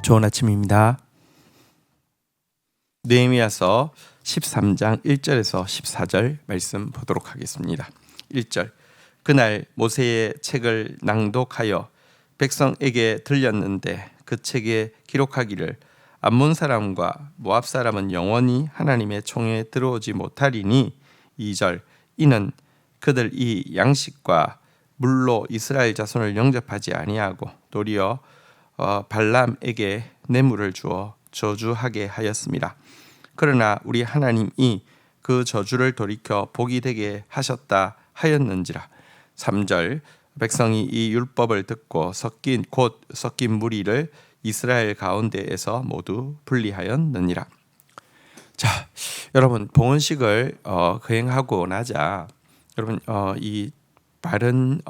좋은 아침입니다. 느헤미야서 13장 1절에서 14절 말씀 보도록 하겠습니다. 1절. 그날 모세의 책을 낭독하여 백성에게 들렸는데 그 책에 기록하기를 암몬 사람과 모압 사람은 영원히 하나님의 총에 들어오지 못하리니. 2절. 이는 그들 이 양식과 물로 이스라엘 자손을 영접하지 아니하고 도리어 발람에게 뇌물을 주어 저주하게 하였습니다. 그러나 우리 하나님이 그 저주를 돌이켜 복이 되게 하셨다 하였는지라. 3절. 백성이 이 율법을 듣고 섞인 무리를 이스라엘 가운데에서 모두 분리하였느니라. 자, 여러분 봉헌식을 거행하고 나자 여러분 이 바른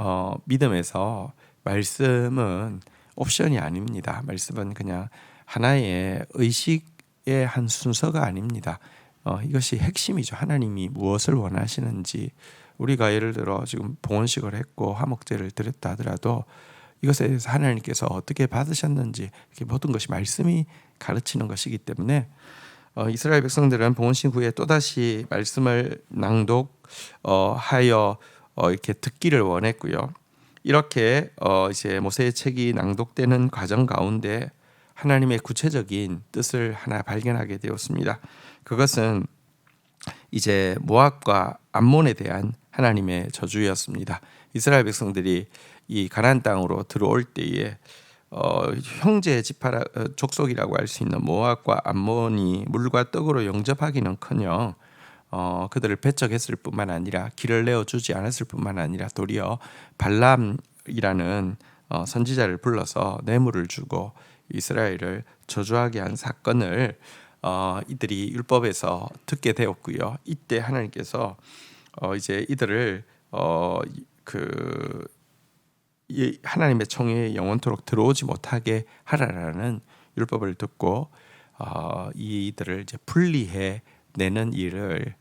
믿음에서 말씀은 옵션이 아닙니다. 말씀은 그냥 하나의 의식의 한 순서가 아닙니다. 이것이 핵심이죠. 하나님이 무엇을 원하시는지. 우리가 예를 들어 지금 봉헌식을 했고 화목제를 드렸다 하더라도 이것에 대해서 하나님께서 어떻게 받으셨는지 이렇게 모든 것이 말씀이 가르치는 것이기 때문에 이스라엘 백성들은 봉헌식 후에 또다시 말씀을 낭독하여 이렇게 듣기를 원했고요. 이렇게 이제 모세의 책이 낭독되는 과정 가운데 하나님의 구체적인 뜻을 하나 발견하게 되었습니다. 그것은 이제 모압과 암몬에 대한 하나님의 저주였습니다. 이스라엘 백성들이 이 가나안 땅으로 들어올 때에 형제 지파 족속이라고 할 수 있는 모압과 암몬이 물과 떡으로 영접하기는커녕 그들을 배척했을 뿐만 아니라 길을 내어주지 않았을 뿐만 아니라 도리어 발람이라는 선지자를 불러서 뇌물을 주고 이스라엘을 저주하게 한 사건을 이들이 율법에서 듣게 되었고요. 이때 하나님께서 이제 이들을 하나님의 총에 영원토록 들어오지 못하게 하라라는 율법을 듣고 이들을 이제 분리해 내는 일을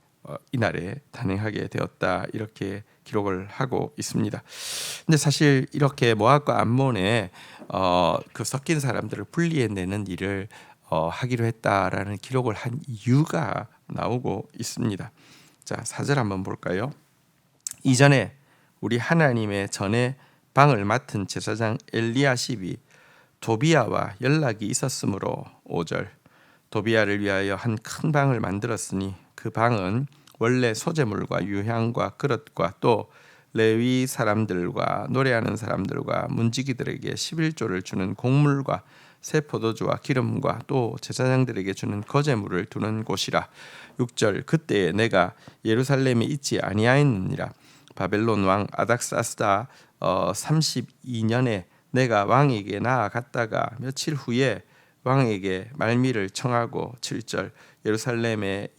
이날에 단행하게 되었다, 이렇게 기록을 하고 있습니다. 근데 사실 이렇게 모압과 암몬의 그 섞인 사람들을 분리해내는 일을 하기로 했다라는 기록을 한 이유가 나오고 있습니다. 자, 4절 한번 볼까요? 이전에 우리 하나님의 전에 방을 맡은 제사장 엘리야십이 도비야와 연락이 있었으므로. 5절. 도비야를 위하여 한 큰 방을 만들었으니 그 방은 원래 소재물과 유향과 그릇과 또 레위 사람들과 노래하는 사람들과 문지기들에게 11조를 주는 곡물과 새 포도주와 기름과 또 제사장들에게 주는 거제물을 두는 곳이라. 6절. 그때에 내가 예루살렘에 있지 아니하였느니라. 바벨론 왕 아닥사스다 32년에 내가 왕에게 나아갔다가 며칠 후에 왕에게 말미를 청하고. 7절. 예루살렘에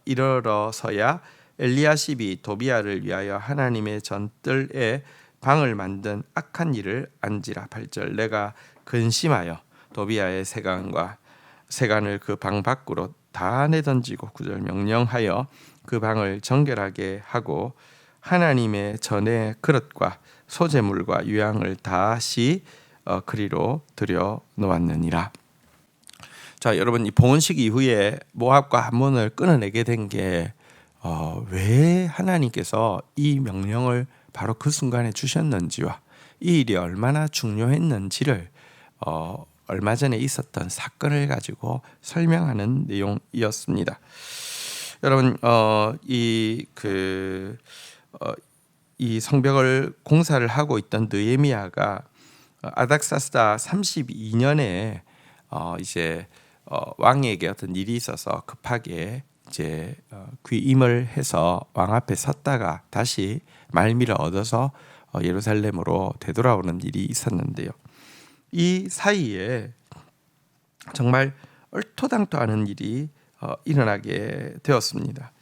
이르러서야 엘리야십이 도비야를 위하여 하나님의 전뜰에 방을 만든 악한 일을 안지라. 8절. 내가 근심하여 도비야의 세간을 그 방 밖으로 다 내던지고. 9절. 명령하여 그 방을 정결하게 하고 하나님의 전의 그릇과 소재물과 유향을 다시 그리로 들여 놓았느니라. 자, 여러분, 이 봉헌식 이후에 모압과 암몬을 끊어내게 된 게 왜 하나님께서 이 명령을 바로 그 순간에 주셨는지와 이 일이 얼마나 중요했는지를 얼마 전에 있었던 사건을 가지고 설명하는 내용이었습니다. 여러분, 이 성벽을 공사를 하고 있던 느헤미야가 아닥사스다 32년에 이제 왕에게 어떤 일이 있어서 급하게 이제 귀임을 해서 왕 앞에 섰다가 다시 말미를 얻어서 예루살렘으로 되돌아오는 일이 있었는데요. 이 사이에 정말 얼토당토 않은 일이 일어나게 되었습니다.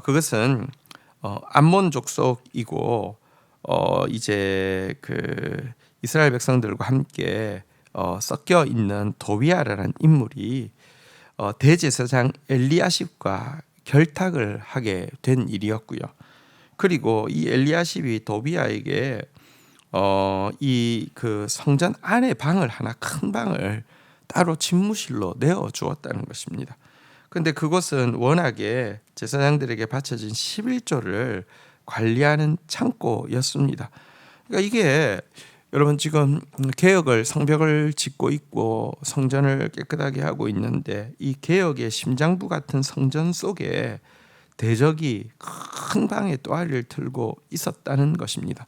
그것은 암몬 족속이고 이제 그 이스라엘 백성들과 함께 섞여 있는 도비야라는 인물이 대제사장 엘리야십과 결탁을 하게 된 일이었고요. 그리고 이 엘리야십이 도비야에게 이 그 성전 안에 방을 하나 큰 방을 따로 집무실로 내어 주었다는 것입니다. 근데 그것은 워낙에 제사장들에게 바쳐진 11조를 관리하는 창고였습니다. 그러니까 이게 여러분 지금 개혁을 성벽을 짓고 있고 성전을 깨끗하게 하고 있는데 이 개혁의 심장부 같은 성전 속에 대적이 큰 방에 또아리를 틀고 있었다는 것입니다.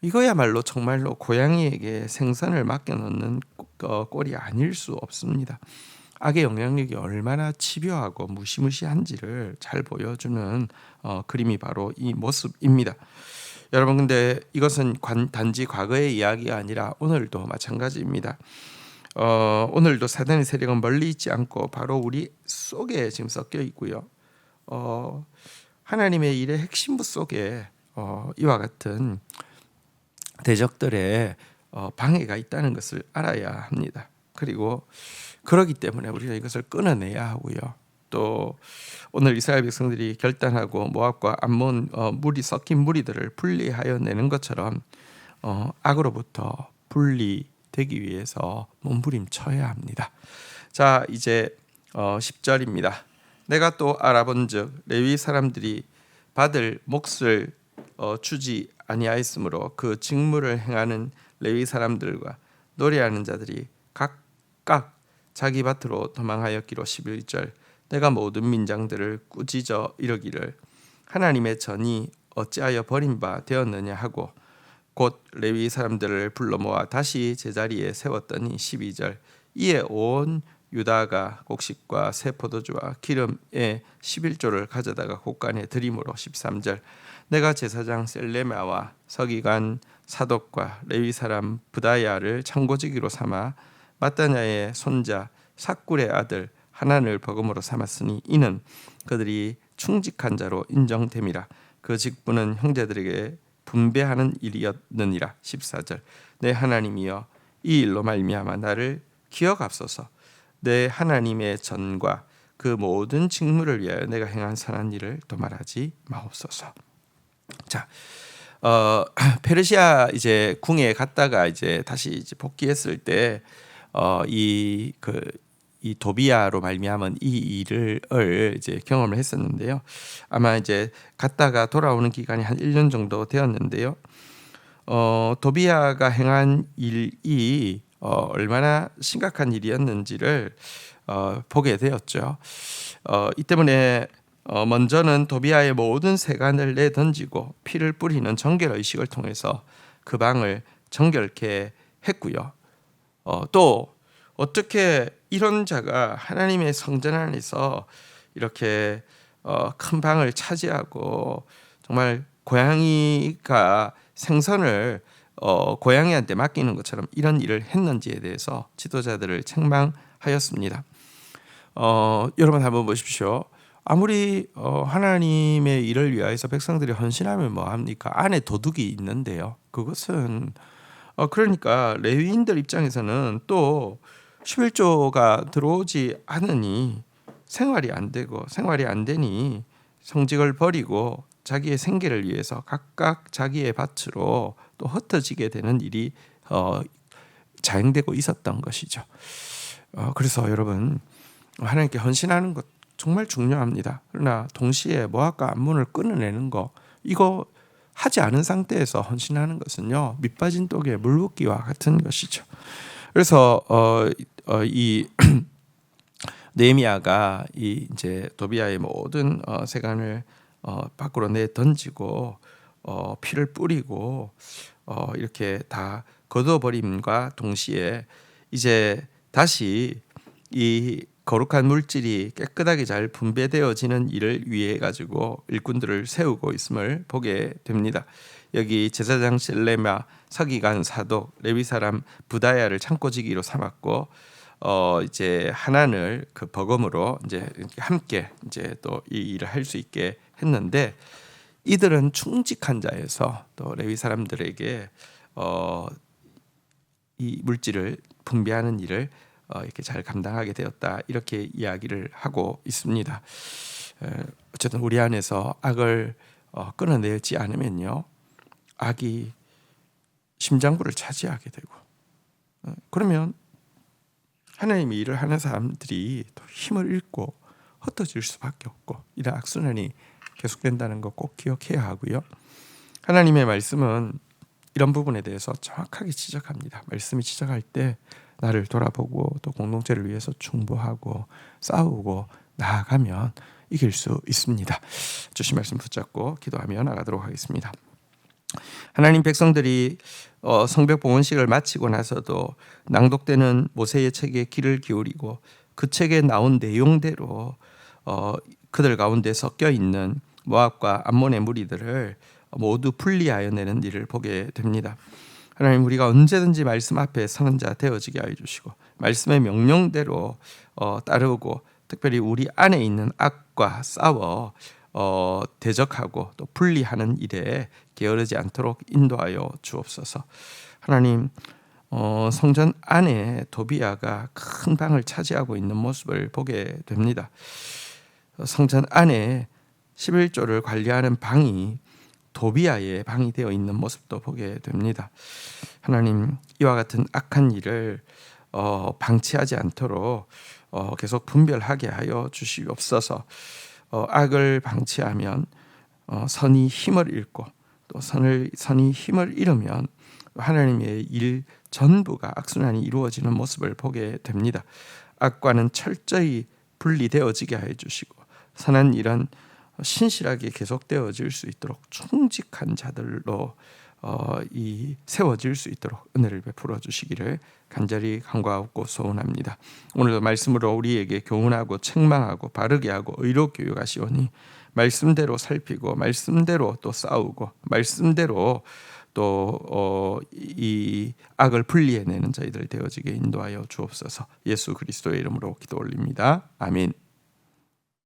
이거야말로 정말로 고양이에게 생선을 맡겨놓는 꼴이 아닐 수 없습니다. 악의 영향력이 얼마나 집요하고 무시무시한지를 잘 보여주는 그림이 바로 이 모습입니다. 여러분, 근데 이것은 단지 과거의 이야기가 아니라 오늘도 마찬가지입니다. 오늘도 사단의 세력은 멀리 있지 않고 바로 우리 속에 지금 섞여 있고요. 하나님의 일의 핵심부 속에 이와 같은 대적들의 방해가 있다는 것을 알아야 합니다. 그리고 그러기 때문에 우리가 이것을 끊어내야 하고요. 또 오늘 이스라엘 백성들이 결단하고 모압과 암몬 무리 섞인 무리들을 분리하여 내는 것처럼 악으로부터 분리되기 위해서 몸부림쳐야 합니다. 자, 이제 10절입니다. 내가 또 알아본즉 레위 사람들이 받을 몫을 주지 아니하였으므로 그 직무를 행하는 레위 사람들과 노래하는 자들이 각각 자기 밭으로 도망하였기로 11절 내가 모든 민장들을 꾸짖어 이르기를 하나님의 전이 어찌하여 버린 바 되었느냐 하고 곧 레위 사람들을 불러 모아 다시 제자리에 세웠더니 12절 이에 온 유다가 곡식과 새 포도주와 기름의 11조를 가져다가 곳간에 드림으로 13절 내가 제사장 셀레마와 서기관 사독과 레위 사람 부다야를 창고지기로 삼아 마따냐의 손자 삭굴의 아들 하난을 버금으로 삼았으니 이는 그들이 충직한 자로 인정됨이라 그 직분은 형제들에게 분배하는 일이었느니라 14절 내 하나님이여 이 일로 말미암아 나를 기억하소서 내 하나님의 전과 그 모든 직무를 위하여 내가 행한 선한 일을 또 말하지 마옵소서. 자, 페르시아 이제 궁에 갔다가 이제 다시 이제 복귀했을 때 이 도비야로 말미암은 이 일을 이제 경험을 했었는데요. 아마 이제 갔다가 돌아오는 기간이 한 1년 정도 되었는데요. 도비야가 행한 일이 얼마나 심각한 일이었는지를 보게 되었죠. 이 때문에 먼저는 도비야의 모든 세간을 내던지고 피를 뿌리는 정결 의식을 통해서 그 방을 정결케 했고요. 또 어떻게 이런 자가 하나님의 성전 안에서 이렇게 큰 방을 차지하고 정말 고양이가 생선을 고양이한테 맡기는 것처럼 이런 일을 했는지에 대해서 지도자들을 책망하였습니다. 여러분 한번 보십시오. 아무리 하나님의 일을 위하여서 백성들이 헌신하면 뭐합니까? 안에 도둑이 있는데요. 그것은 그러니까 레위인들 입장에서는 또 11조가 들어오지 않으니 생활이 안 되니 성직을 버리고 자기의 생계를 위해서 각각 자기의 밭으로 또 흩어지게 되는 일이 자행되고 있었던 것이죠. 그래서 여러분 하나님께 헌신하는 것 정말 중요합니다. 그러나 동시에 모압과 암몬을 끊어내는 거 이거 하지 않은 상태에서 헌신하는 것은요 밑빠진 독에 물 붓기와 같은 것이죠. 그래서 이 느헤미야가 이 이제 도비야의 모든 세간을 밖으로 내 던지고 피를 뿌리고 이렇게 다 거둬버림과 동시에 이제 다시 이 거룩한 물질이 깨끗하게 잘 분배되어지는 일을 위해 가지고 일꾼들을 세우고 있음을 보게 됩니다. 여기 제사장 셀레마, 서기관 사독, 레위 사람 부다야를 창고지기로 삼았고 이제 하난을 그 버금으로 이제 함께 이제 또 이 일을 할 수 있게 했는데 이들은 충직한 자여서 또 레위 사람들에게 이 물질을 분배하는 일을 이렇게 잘 감당하게 되었다 이렇게 이야기를 하고 있습니다. 어쨌든 우리 안에서 악을 끊어내지 않으면요 악이 심장부를 차지하게 되고, 그러면 하나님의 일을 하는 사람들이 또 힘을 잃고 흩어질 수밖에 없고, 이런 악순환이 계속된다는 거 꼭 기억해야 하고요. 하나님의 말씀은 이런 부분에 대해서 정확하게 지적합니다. 말씀이 지적할 때 나를 돌아보고 또 공동체를 위해서 충보하고 싸우고 나아가면 이길 수 있습니다. 주신 말씀 붙잡고 기도하며 나가도록 하겠습니다. 하나님, 백성들이 성벽 봉헌식을 마치고 나서도 낭독되는 모세의 책에 귀를 기울이고 그 책에 나온 내용대로 그들 가운데 섞여 있는 모압과 암몬의 무리들을 모두 분리하여 내는 일을 보게 됩니다. 하나님, 우리가 언제든지 말씀 앞에 서는 자 되어지게 하여 주시고, 말씀의 명령대로 따르고, 특별히 우리 안에 있는 악과 싸워 대적하고 또 분리하는 일에 게으르지 않도록 인도하여 주옵소서. 하나님, 성전 안에 도비아가 큰 방을 차지하고 있는 모습을 보게 됩니다. 성전 안에 11조를 관리하는 방이 도비아의 방이 되어 있는 모습도 보게 됩니다. 하나님, 이와 같은 악한 일을 방치하지 않도록 계속 분별하게 하여 주시옵소서. 악을 방치하면 선이 힘을 잃고, 또 선이 힘을 잃으면 하나님의 일 전부가 악순환이 이루어지는 모습을 보게 됩니다. 악과는 철저히 분리되어지게 해 주시고, 선한 일은 신실하게 계속되어질 수 있도록 충직한 자들로 세워질 수 있도록 은혜를 베풀어 주시기를 간절히 간구하고 소원합니다. 오늘도 말씀으로 우리에게 교훈하고 책망하고 바르게 하고 의로 교육하시오니 말씀대로 살피고 말씀대로 또 싸우고 말씀대로 또 이 악을 분리해내는 저희들 되어지게 인도하여 주옵소서. 예수 그리스도의 이름으로 기도 올립니다. 아멘.